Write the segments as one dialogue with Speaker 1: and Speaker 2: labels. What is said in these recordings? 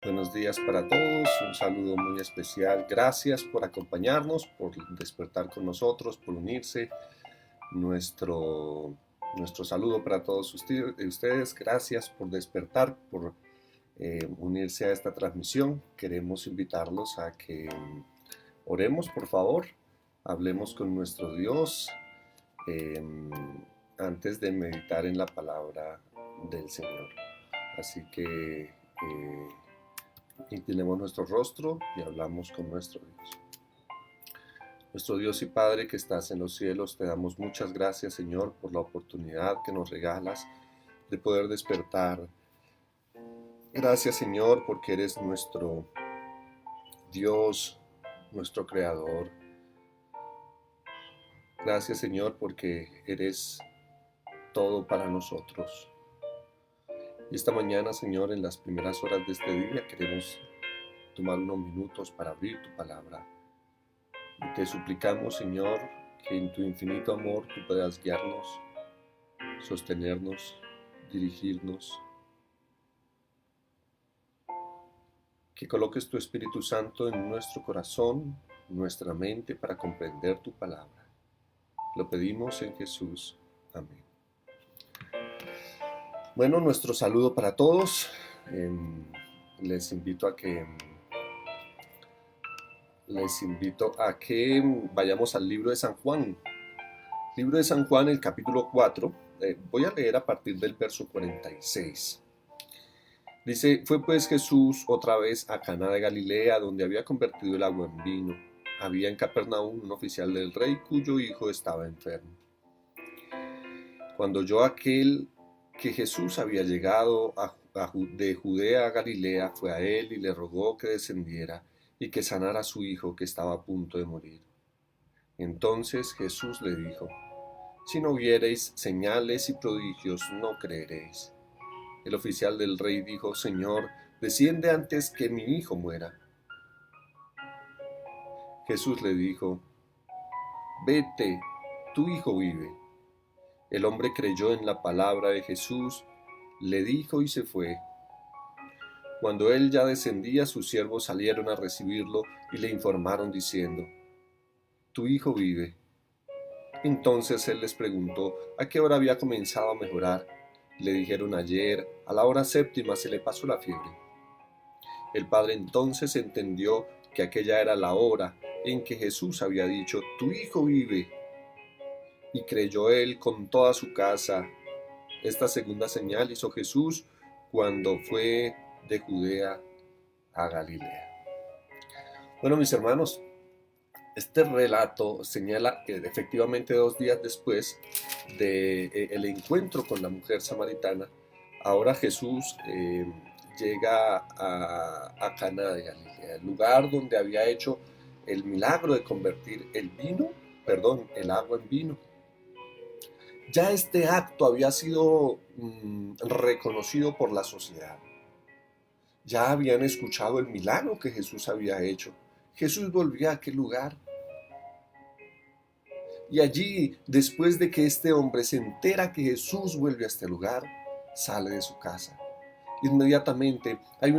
Speaker 1: Buenos días para todos, un saludo muy especial. Gracias por acompañarnos, por despertar con nosotros, por unirse. Nuestro, nuestro saludo para todos ustedes. Gracias por despertar, por unirse a esta transmisión. Queremos invitarlos a que oremos, por favor. Hablemos con nuestro Dios eh, antes de meditar en la palabra del Señor. Así que inclinemos nuestro rostro y hablamos con nuestro Dios. Nuestro Dios y Padre que estás en los cielos, te damos muchas gracias, Señor, por la oportunidad que nos regalas de poder despertar. Gracias, Señor, porque eres nuestro Dios, nuestro Creador. Gracias, Señor, porque eres todo para nosotros. Y esta mañana, Señor, en las primeras horas de este día, queremos tomar unos minutos para abrir tu palabra. Y te suplicamos, Señor, que en tu infinito amor tú puedas guiarnos, sostenernos, dirigirnos. Que coloques tu Espíritu Santo en nuestro corazón, nuestra mente, para comprender tu palabra. Lo pedimos en Jesús. Amén. Bueno, nuestro saludo para todos. Les invito a que vayamos al libro de San Juan. Libro de San Juan, el capítulo 4. Voy a leer a partir del verso 46. Dice: fue pues Jesús otra vez a Caná de Galilea, donde había convertido el agua en vino. Había en Capernaum un oficial del rey cuyo hijo estaba enfermo. Cuando oyó aquel que Jesús había llegado de Judea a Galilea, fue a él y le rogó que descendiera y que sanara a su hijo que estaba a punto de morir. Entonces Jesús le dijo: si no viereis señales y prodigios, no creeréis. El oficial del rey dijo: Señor, desciende antes que mi hijo muera. Jesús le dijo: vete, tu hijo vive. El hombre creyó en la palabra de Jesús, le dijo y se fue. Cuando él ya descendía, sus siervos salieron a recibirlo y le informaron diciendo: tu hijo vive. Entonces él les preguntó a qué hora había comenzado a mejorar. Le dijeron: ayer, a la hora séptima, se le pasó la fiebre. El padre entonces entendió que aquella era la hora en que Jesús había dicho: tu hijo vive. Y creyó él con toda su casa. Esta segunda señal hizo Jesús cuando fue de Judea a Galilea. Bueno, mis hermanos, este relato señala que efectivamente 2 días después del encuentro con la mujer samaritana, ahora Jesús llega a Caná de Galilea, el lugar donde había hecho el milagro de convertir el agua en vino. Ya este acto había sido reconocido por la sociedad. Ya habían escuchado el milagro que Jesús había hecho. Jesús volvía a aquel lugar. Y allí, después de que este hombre se entera que Jesús vuelve a este lugar, sale de su casa. Inmediatamente hay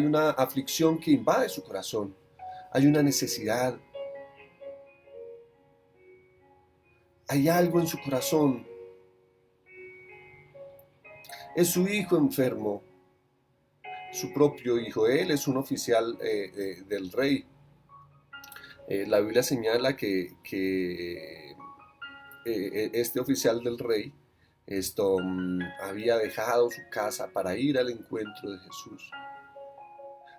Speaker 1: una aflicción que invade su corazón. Hay una necesidad. Hay algo en su corazón. Es su hijo enfermo, su propio hijo. Él es un oficial del rey. La Biblia señala que este oficial del rey había dejado su casa para ir al encuentro de Jesús.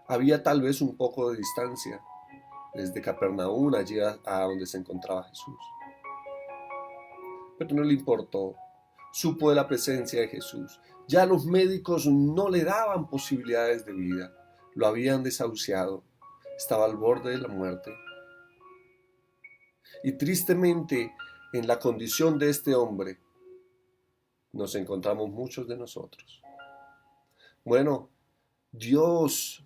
Speaker 1: Había tal vez un poco de distancia desde Capernaum allí a donde se encontraba Jesús. Pero no le importó. Supo de la presencia de Jesús. Ya los médicos no le daban posibilidades de vida. Lo habían desahuciado. Estaba al borde de la muerte. Y tristemente, en la condición de este hombre, nos encontramos muchos de nosotros. Bueno, Dios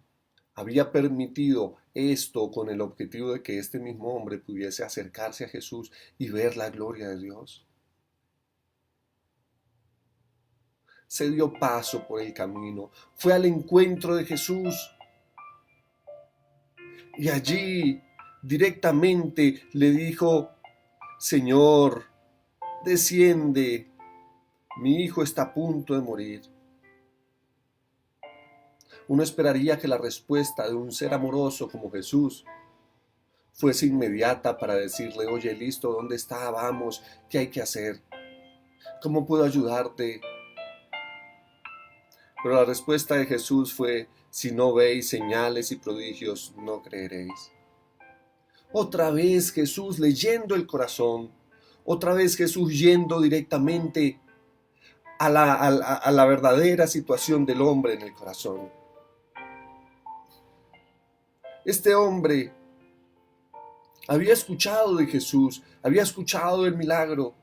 Speaker 1: había permitido esto con el objetivo de que este mismo hombre pudiese acercarse a Jesús y ver la gloria de Dios. se dio paso por el camino, fue al encuentro de Jesús y allí directamente le dijo: Señor, desciende, mi hijo está a punto de morir. Uno esperaría que la respuesta de un ser amoroso como Jesús fuese inmediata para decirle: oye, listo, ¿dónde está? Vamos, ¿qué hay que hacer? ¿Cómo puedo ayudarte? Pero la respuesta de Jesús fue: si no veis señales y prodigios, no creeréis. Otra vez Jesús leyendo el corazón, otra vez Jesús yendo directamente a la verdadera situación del hombre en el corazón. Este hombre había escuchado de Jesús, había escuchado del milagro,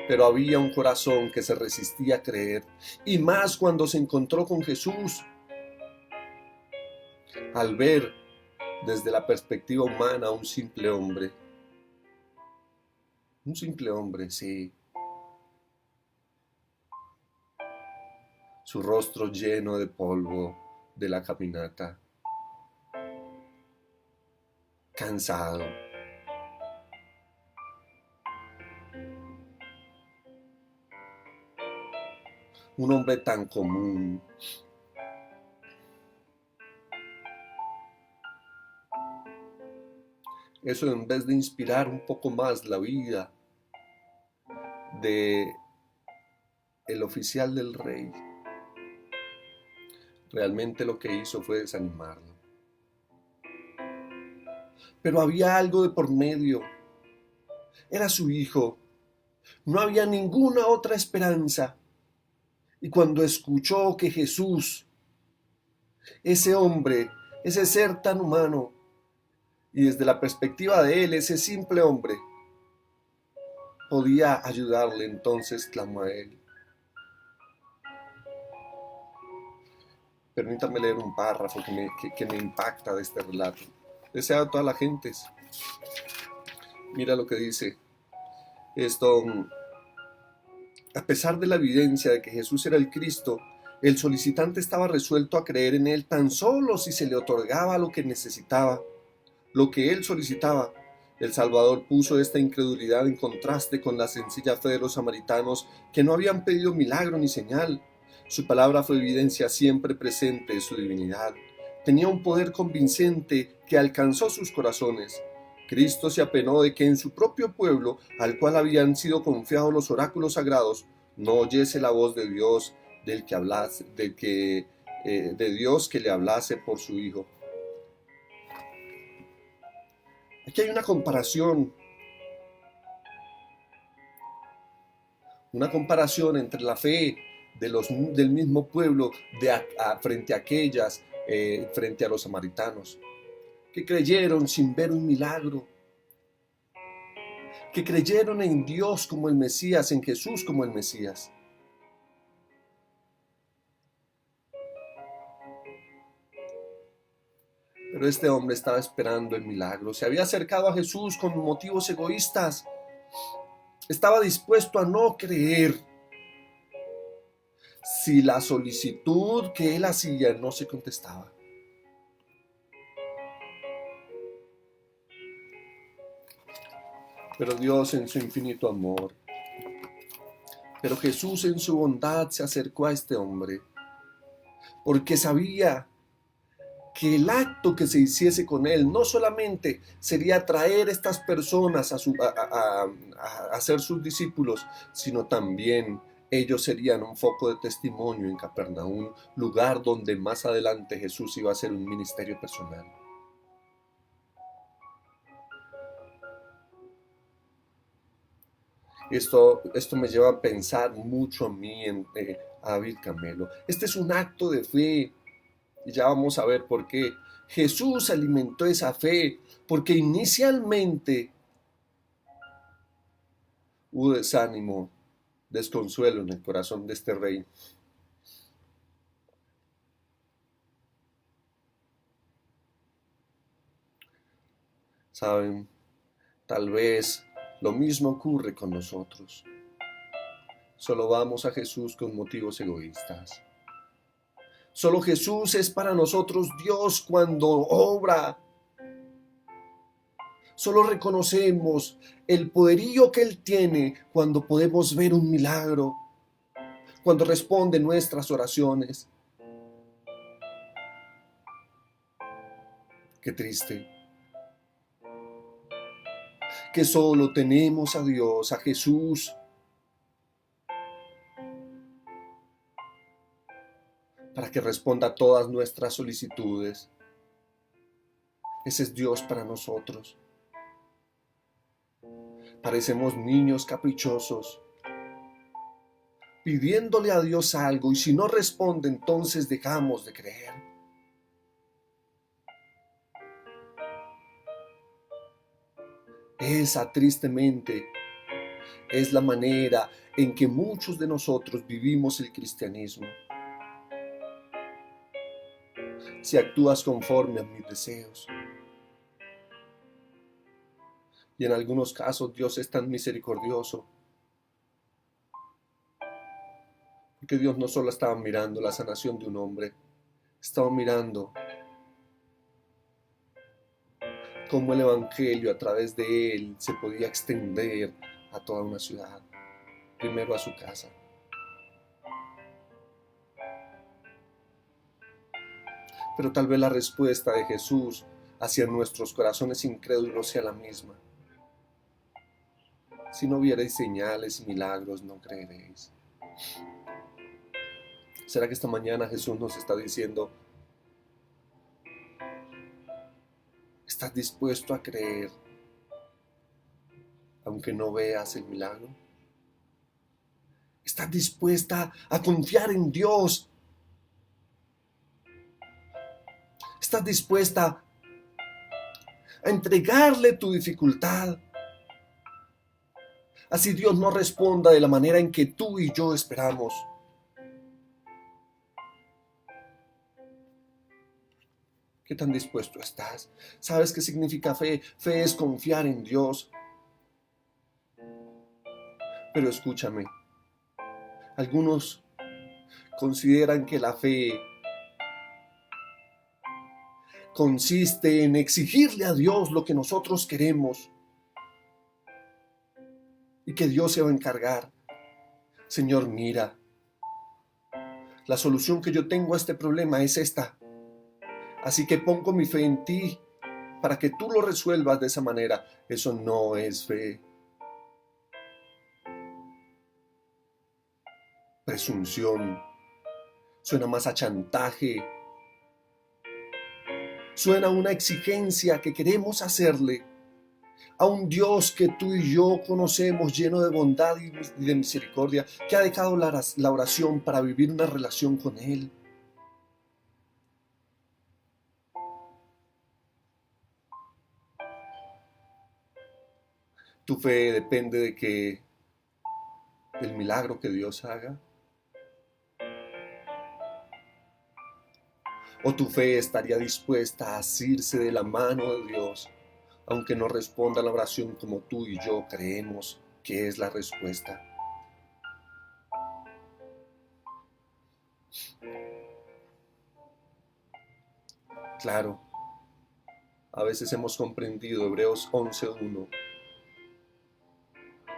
Speaker 1: pero había un corazón que se resistía a creer, y más cuando se encontró con Jesús, al ver desde la perspectiva humana a un simple hombre, sí, su rostro lleno de polvo de la caminata, cansado, un hombre tan común. Eso, en vez de inspirar un poco más la vida de el oficial del rey, realmente lo que hizo fue desanimarlo. Pero había algo de por medio. Era su hijo. No había ninguna otra esperanza. Y cuando escuchó que Jesús, ese hombre, ese ser tan humano, y desde la perspectiva de él, ese simple hombre, podía ayudarle, entonces clamó a él. Permítame leer un párrafo que me impacta de este relato. Desea a todas las gentes. Mira lo que dice. Esto: a pesar de la evidencia de que Jesús era el Cristo, el solicitante estaba resuelto a creer en él tan solo si se le otorgaba lo que necesitaba, lo que él solicitaba. El Salvador puso esta incredulidad en contraste con la sencilla fe de los samaritanos, que no habían pedido milagro ni señal. Su palabra fue evidencia siempre presente de su divinidad. Tenía un poder convincente que alcanzó sus corazones. Cristo se apenó de que en su propio pueblo, al cual habían sido confiados los oráculos sagrados, no oyese la voz de Dios, de Dios que le hablase por su Hijo. Aquí hay una comparación entre la fe del mismo pueblo frente a aquellas, frente a los samaritanos, que creyeron sin ver un milagro, que creyeron en Dios como el Mesías, en Jesús como el Mesías. Pero este hombre estaba esperando el milagro, se había acercado a Jesús con motivos egoístas, estaba dispuesto a no creer si la solicitud que él hacía no se contestaba. Pero Dios en su infinito amor, pero Jesús en su bondad se acercó a este hombre, porque sabía que el acto que se hiciese con él no solamente sería traer a estas personas a ser sus discípulos, sino también ellos serían un foco de testimonio en Capernaum, lugar donde más adelante Jesús iba a hacer un ministerio personal. Esto me lleva a pensar mucho a mí a David Camelo. Este es un acto de fe, y ya vamos a ver por qué. Jesús alimentó esa fe porque inicialmente hubo desánimo, desconsuelo en el corazón de este rey. Saben, tal vez Lo mismo ocurre con nosotros. Solo vamos a Jesús con motivos egoístas. Solo Jesús es para nosotros Dios cuando obra. Solo reconocemos el poderío que Él tiene cuando podemos ver un milagro, cuando responde nuestras oraciones. Qué triste que solo tenemos a Dios, a Jesús, para que responda a todas nuestras solicitudes. Ese es Dios para nosotros. Parecemos niños caprichosos, pidiéndole a Dios algo, y si no responde, entonces dejamos de creer. Esa, tristemente, es la manera en que muchos de nosotros vivimos el cristianismo. Si actúas conforme a mis deseos. Y en algunos casos Dios es tan misericordioso, porque Dios no solo estaba mirando la sanación de un hombre, estaba mirando cómo el evangelio a través de él se podía extender a toda una ciudad, primero a su casa. Pero tal vez la respuesta de Jesús hacia nuestros corazones incrédulos sea la misma. Si no viereis señales y milagros, no creeréis. ¿Será que esta mañana Jesús nos está diciendo, ¿estás dispuesto a creer aunque no veas el milagro? ¿Estás dispuesta a confiar en Dios? ¿Estás dispuesta a entregarle tu dificultad? Así Dios no responda de la manera en que tú y yo esperamos. ¿Qué tan dispuesto estás? ¿Sabes qué significa fe? Fe es confiar en Dios. Pero escúchame, algunos consideran que la fe consiste en exigirle a Dios lo que nosotros queremos y que Dios se va a encargar. Señor, mira, la solución que yo tengo a este problema es esta. Así que pongo mi fe en ti para que tú lo resuelvas de esa manera. Eso no es fe. Presunción. Suena más a chantaje. Suena a una exigencia que queremos hacerle a un Dios que tú y yo conocemos, lleno de bondad y de misericordia, que ha dejado la oración para vivir una relación con Él. Tu fe depende del milagro que Dios haga. ¿O tu fe estaría dispuesta a asirse de la mano de Dios, aunque no responda a la oración como tú y yo creemos que es la respuesta? Claro, a veces hemos comprendido Hebreos 11:1,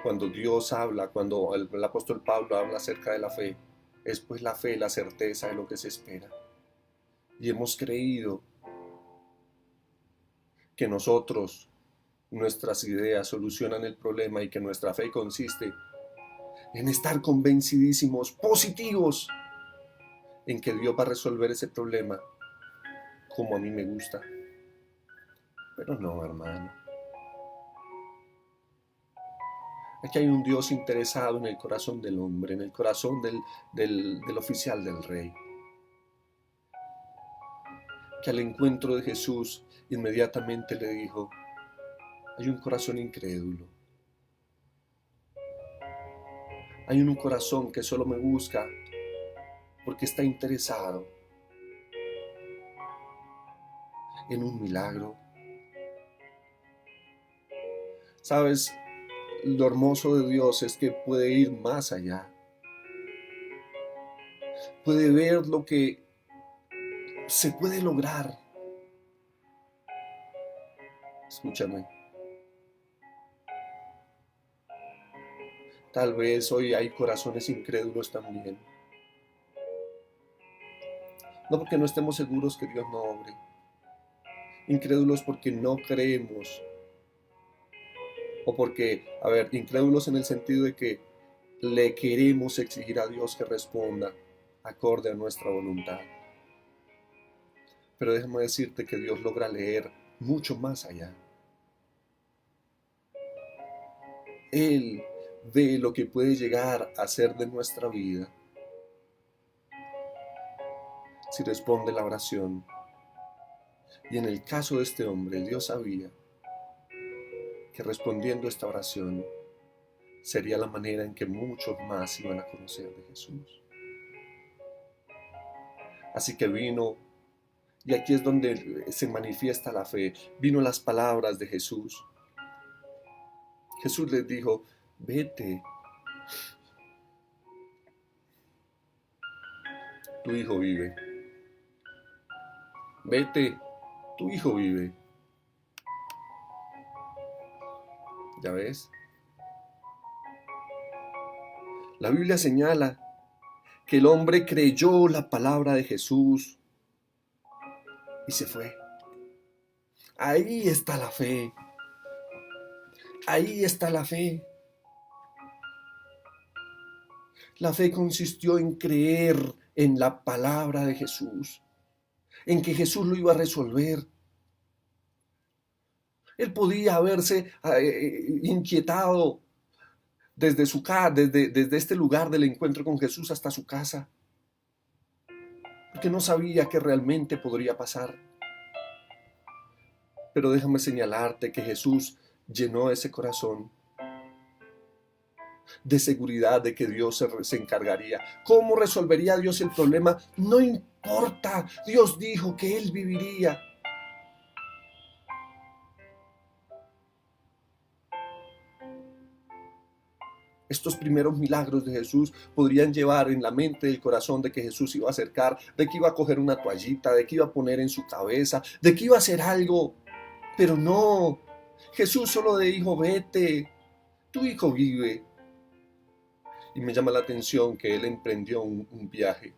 Speaker 1: cuando Dios habla, cuando el apóstol Pablo habla acerca de la fe, es pues la fe la certeza de lo que se espera. Y hemos creído que nuestras ideas solucionan el problema y que nuestra fe consiste en estar convencidísimos, positivos, en que Dios va a resolver ese problema como a mí me gusta. Pero no, hermano. Aquí hay un Dios interesado en el corazón del hombre, en el corazón del oficial del rey, que al encuentro de Jesús inmediatamente le dijo, hay un corazón incrédulo, hay un corazón que solo me busca porque está interesado en un milagro. ¿Sabes? lo hermoso de Dios es que puede ir más allá. Puede ver lo que se puede lograr. Escúchame. Tal vez hoy hay corazones incrédulos también. No porque no estemos seguros que Dios no obre. Incrédulos porque no creemos. O porque, incrédulos en el sentido de que le queremos exigir a Dios que responda acorde a nuestra voluntad. Pero déjame decirte que Dios logra leer mucho más allá. Él ve lo que puede llegar a ser de nuestra vida si responde la oración. Y en el caso de este hombre, Dios sabía que respondiendo esta oración sería la manera en que muchos más iban a conocer de Jesús. Así que vino, y aquí es donde se manifiesta la fe, vino las palabras de Jesús. Jesús les dijo, vete, tu hijo vive. Vete, tu hijo vive. ¿Ya ves? La Biblia señala que el hombre creyó la palabra de Jesús y se fue. Ahí está la fe. Ahí está la fe. La fe consistió en creer en la palabra de Jesús, en que Jesús lo iba a resolver. Él podía haberse inquietado desde este lugar del encuentro con Jesús hasta su casa, porque no sabía qué realmente podría pasar. Pero déjame señalarte que Jesús llenó ese corazón de seguridad de que Dios se encargaría. ¿Cómo resolvería Dios el problema? No importa, Dios dijo que Él viviría. Estos primeros milagros de Jesús podrían llevar en la mente y el corazón de que Jesús iba a acercar, de que iba a coger una toallita, de que iba a poner en su cabeza, de que iba a hacer algo. Pero no, Jesús solo le dijo, vete, tu hijo vive. Y me llama la atención que él emprendió un viaje.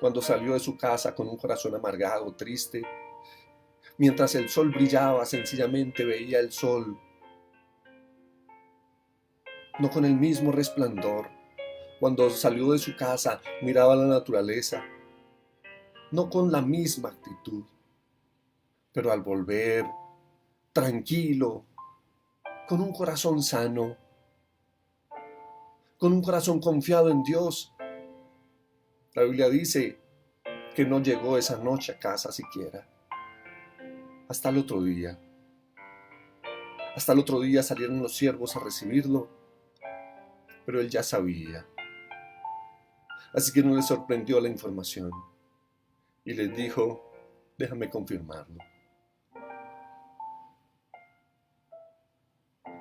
Speaker 1: Cuando salió de su casa con un corazón amargado, triste, mientras el sol brillaba, sencillamente veía el sol, no con el mismo resplandor. Cuando salió de su casa, miraba la naturaleza, no con la misma actitud. Pero al volver, tranquilo, con un corazón sano, con un corazón confiado en Dios. La Biblia dice que no llegó esa noche a casa siquiera. Hasta el otro día. Hasta el otro día salieron los siervos a recibirlo, pero él ya sabía. Así que no le sorprendió la información y les dijo, déjame confirmarlo.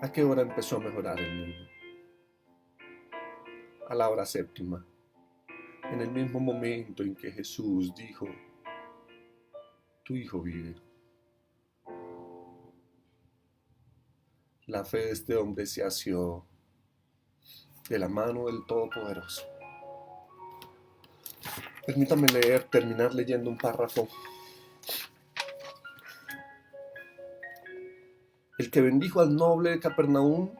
Speaker 1: ¿A qué hora empezó a mejorar el niño? A la hora séptima, en el mismo momento en que Jesús dijo, tu hijo vive. La fe de este hombre se asió de la mano del Todopoderoso. Permítame terminar leyendo un párrafo. El que bendijo al noble de Capernaum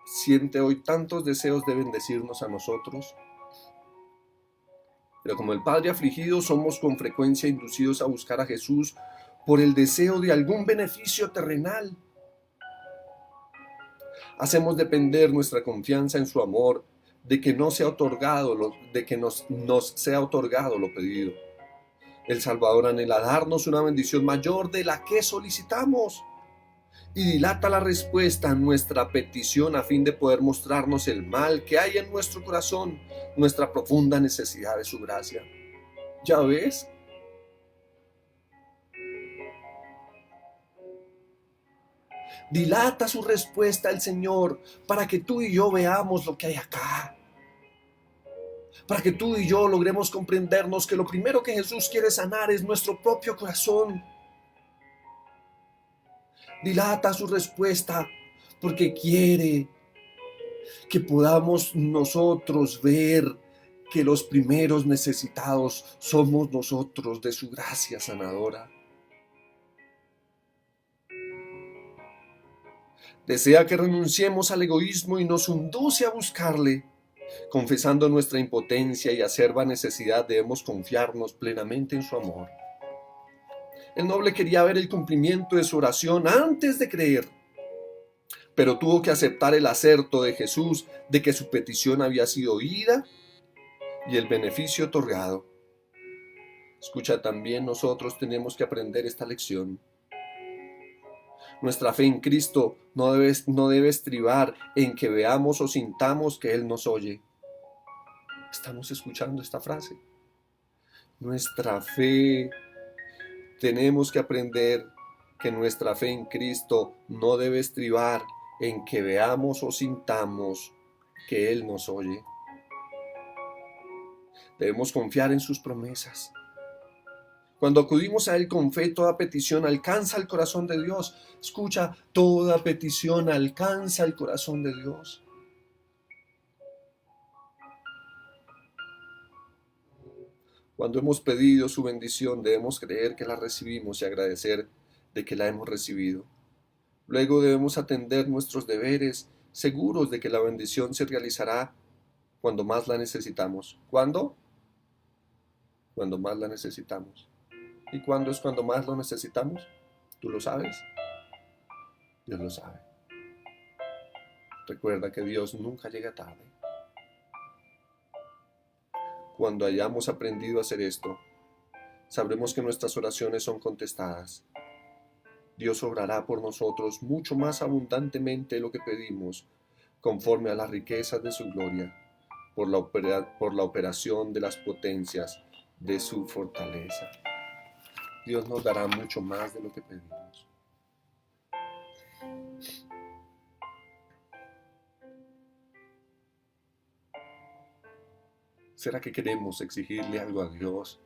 Speaker 1: siente hoy tantos deseos de bendecirnos a nosotros. Pero como el Padre afligido, somos con frecuencia inducidos a buscar a Jesús por el deseo de algún beneficio terrenal. Hacemos depender nuestra confianza en su amor de que nos sea otorgado lo pedido. El Salvador anhela darnos una bendición mayor de la que solicitamos y dilata la respuesta a nuestra petición a fin de poder mostrarnos el mal que hay en nuestro corazón, nuestra profunda necesidad de su gracia. ¿Ya ves? Dilata su respuesta al Señor para que tú y yo veamos lo que hay acá. Para que tú y yo logremos comprendernos que lo primero que Jesús quiere sanar es nuestro propio corazón. Dilata su respuesta porque quiere que podamos nosotros ver que los primeros necesitados somos nosotros de su gracia sanadora. Desea que renunciemos al egoísmo y nos induce a buscarle. Confesando nuestra impotencia y acerba necesidad, debemos confiarnos plenamente en su amor. El noble quería ver el cumplimiento de su oración antes de creer, pero tuvo que aceptar el acerto de Jesús de que su petición había sido oída y el beneficio otorgado. Escucha, también nosotros tenemos que aprender esta lección. Nuestra fe en Cristo no debe estribar en que veamos o sintamos que Él nos oye. ¿Estamos escuchando esta frase? Nuestra fe, tenemos que aprender que nuestra fe en Cristo no debe estribar en que veamos o sintamos que Él nos oye. Debemos confiar en sus promesas. Cuando acudimos a Él con fe, toda petición alcanza el corazón de Dios. Escucha, toda petición alcanza el corazón de Dios. Cuando hemos pedido su bendición, debemos creer que la recibimos y agradecer de que la hemos recibido. Luego debemos atender nuestros deberes, seguros de que la bendición se realizará cuando más la necesitamos. ¿Cuándo? Cuando más la necesitamos. ¿Y cuándo es cuando más lo necesitamos? ¿Tú lo sabes? Dios lo sabe. Recuerda que Dios nunca llega tarde. Cuando hayamos aprendido a hacer esto, sabremos que nuestras oraciones son contestadas. Dios obrará por nosotros mucho más abundantemente de lo que pedimos, conforme a las riquezas de su gloria, por la operación de las potencias de su fortaleza. Dios nos dará mucho más de lo que pedimos. ¿Será que queremos exigirle algo a Dios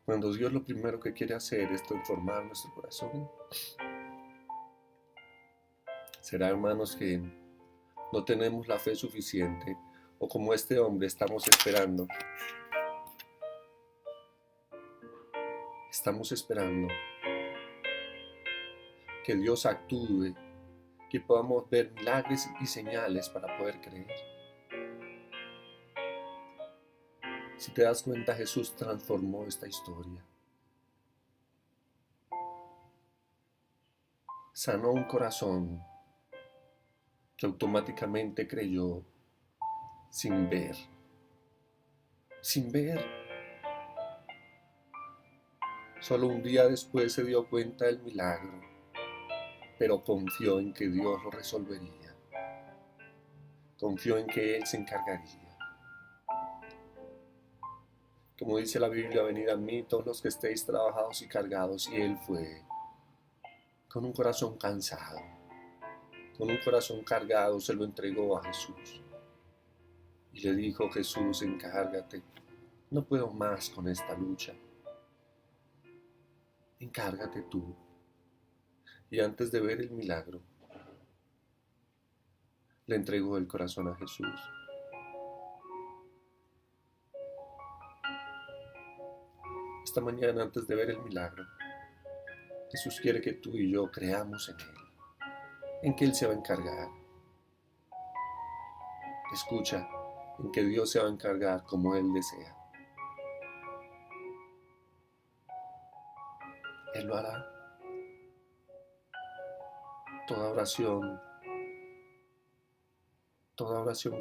Speaker 1: cuando Dios lo primero que quiere hacer es transformar nuestro corazón? ¿Será, hermanos, que no tenemos la fe suficiente o como este hombre estamos esperando? Estamos esperando que Dios actúe, que podamos ver milagros y señales para poder creer. Si te das cuenta, Jesús transformó esta historia. Sanó un corazón que automáticamente creyó sin ver. Sin ver. Solo un día después se dio cuenta del milagro, pero confió en que Dios lo resolvería. Confió en que Él se encargaría. Como dice la Biblia, venid a mí todos los que estéis trabajados y cargados, y Él fue con un corazón cansado, con un corazón cargado, se lo entregó a Jesús. Y le dijo: Jesús, encárgate, no puedo más con esta lucha. Encárgate tú. Y antes de ver el milagro, le entregó el corazón a Jesús. Esta mañana, antes de ver el milagro, Jesús quiere que tú y yo creamos en Él, en que Él se va a encargar. Escucha, en que Dios se va a encargar como Él desea. Él lo hará. Toda oración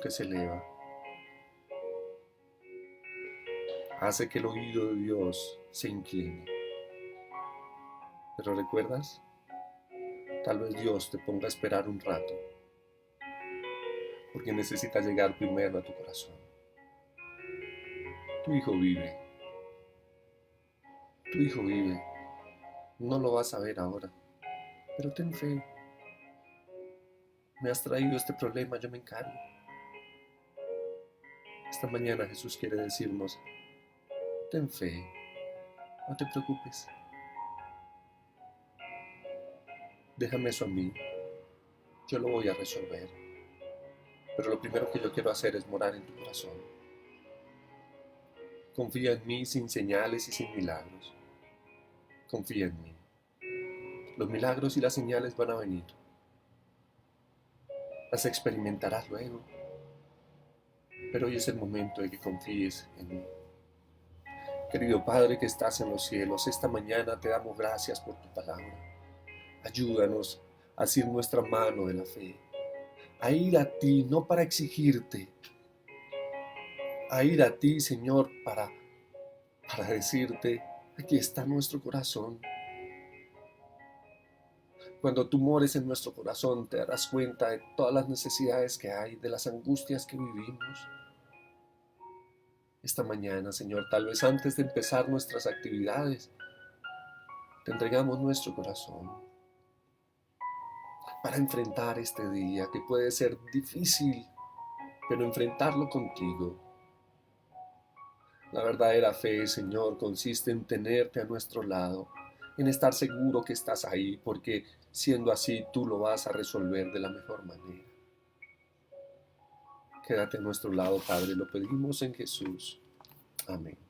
Speaker 1: que se eleva, hace que el oído de Dios se incline. Pero ¿recuerdas? Tal vez Dios te ponga a esperar un rato, porque necesita llegar primero a tu corazón. Tu hijo vive. Tu hijo vive. No lo vas a ver ahora, pero ten fe. me has traído este problema, yo me encargo. Esta mañana Jesús quiere decirnos, ten fe, no te preocupes, déjame eso a mí, yo lo voy a resolver. Pero lo primero que yo quiero hacer es morar en tu corazón. Confía en mí sin señales y sin milagros. Confía en mí. Los milagros y las señales van a venir. Las experimentarás luego. Pero hoy es el momento de que confíes en mí. Querido Padre que estás en los cielos, esta mañana te damos gracias por tu palabra. Ayúdanos a asir nuestra mano de la fe, a ir a ti, no para exigirte, a ir a ti, Señor, para decirte, aquí está nuestro corazón. Cuando tú mores en nuestro corazón, te darás cuenta de todas las necesidades que hay, de las angustias que vivimos. Esta mañana, Señor, tal vez antes de empezar nuestras actividades, te entregamos nuestro corazón para enfrentar este día que puede ser difícil, pero enfrentarlo contigo. La verdadera fe, Señor, consiste en tenerte a nuestro lado, en estar seguro que estás ahí, porque siendo así tú lo vas a resolver de la mejor manera. Quédate a nuestro lado, Padre, lo pedimos en Jesús. Amén.